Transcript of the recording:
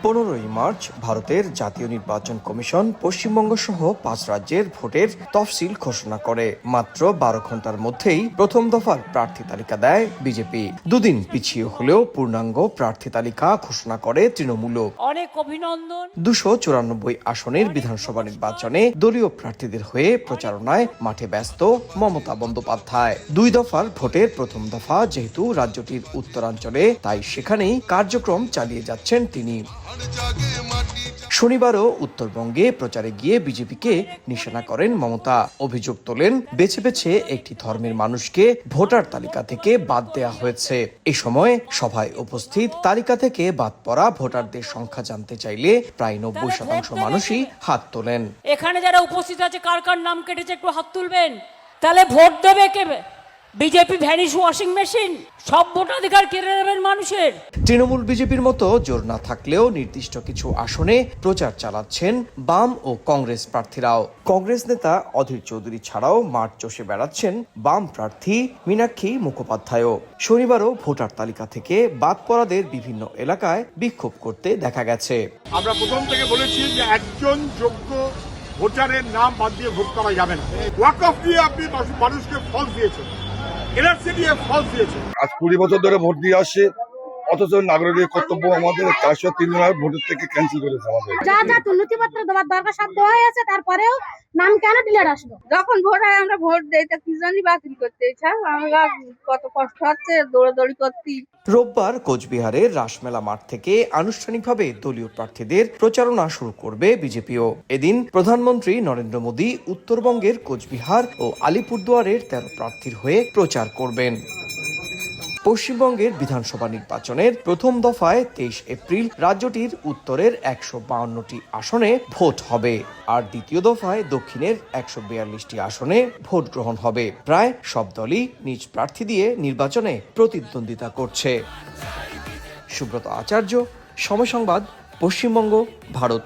15ই March ভারতের জাতীয় নির্বাচন কমিশন পশ্চিমবঙ্গ সহ 5 রাজ্যের ভোটের তফসিল ঘোষণা করে। মাত্র 12 ঘন্টার মধ্যেই প্রথম দফার প্রার্থী তালিকা দেয় বিজেপি। দুদিন পিছিয়ে হলেও পূর্ণাঙ্গ প্রার্থী তালিকা ঘোষণা করে তৃণমূল। অনেক অভিনন্দন। 294 আসনের বিধানসভা নির্বাচনে দলীয় প্রার্থীদের হয়ে প্রচারণায় মাঠে ব্যস্ত মমতা বন্দ্যোপাধ্যায়। 2 দফার ভোটের প্রথম দফা যেহেতু রাজ্যটির উত্তরাঞ্চলে, তাই সেখানেই কার্যক্রম চালিয়ে যাচ্ছেন তিনি। শনিবারও উত্তরবঙ্গে প্রচারে গিয়ে বিজেপিকে নিশানা করেন মমতা। অভিযোগ তোলেন বেছে বেছে একটি ধর্মের মানুষকে ভোটার তালিকা থেকে বাদ দেওয়া হয়েছে। এ সময় সভায় উপস্থিত তালিকা থেকে বাদ পড়া ভোটারদের সংখ্যা জানতে চাইলে প্রায় 90% মানুষই হাত তোলেন। এখানে যারা উপস্থিত আছে কার কার নাম কেটেছে একটু হাত তুলবেন। তাহলে ভোট দেবে কে? বিজেপি ভ্যানিশ ওয়াশিং মেশিন, সব ভোটাধিকার কেড়ে নেবেন মানুষের। তৃণমূল বিজেপির মতো জোর না থাকলেও নির্দিষ্ট কিছু আসনে প্রচার চালাচ্ছেন বাম ও কংগ্রেস প্রার্থীরাও। কংগ্রেস নেতা অধীর চৌধুরী ছাড়াও মাঠ চষে বেড়াচ্ছেন বাম প্রার্থী মীনাক্ষী মুখোপাধ্যায়ও। শনিবারও ভোটার তালিকা থেকে বাদ পড়াদের বিভিন্ন এলাকায় বিক্ষোভ করতে দেখা গেছে। আমরা প্রথম থেকে বলেছি যে একজন যোগ্য ভোটারের নাম বাদ দিয়ে ভোট করা যাবে না। ওয়াকফ দিয়ে আপনি মানুষকে ফলস দিয়েছেন, এনআরসি দিয়ে ফলস দিয়েছেন। আজ 20 বছর ধরে ভোট দিয়ে আসছে, অথচ নাগরিকের কর্তব্য আমাদের 403 জনের ভোটের থেকে ক্যান্সেল করেছে। আমাদের যা নথিপত্র দেওয়ার দরকার সব দেওয়া হয়েছে, তারপরেও নাম কেন ডিলেট আসলো? যখন ভোট হয় আমরা ভোট দেই, তা কি জানি বাতিল করতে চাই। আমরা কত কষ্ট হচ্ছে দৌড়াদৌড়ি করতে। রোববার কোচবিহারের রাসমেলা মাঠ থেকে আনুষ্ঠানিকভাবে দলীয় প্রার্থীদের প্রচারণা শুরু করবে বিজেপিও। এদিন প্রধানমন্ত্রী নরেন্দ্র মোদী উত্তরবঙ্গের কোচবিহার ও আলিপুরদুয়ারের 13 প্রার্থীর হয়ে প্রচার করবেন। পশ্চিমবঙ্গের বিধানসভা নির্বাচনের প্রথম দফায় 23 এপ্রিল রাজ্যটির উত্তরের 152টি আসনে ভোট হবে, আর দ্বিতীয় দফায় দক্ষিণের 142টি আসনে ভোট গ্রহণ হবে। প্রায় সব দলই নিজ প্রার্থী দিয়ে নির্বাচনে প্রতিদ্বন্দ্বিতা করছে। সুব্রত আচার্য, সময় সংবাদ, পশ্চিমবঙ্গ, ভারত।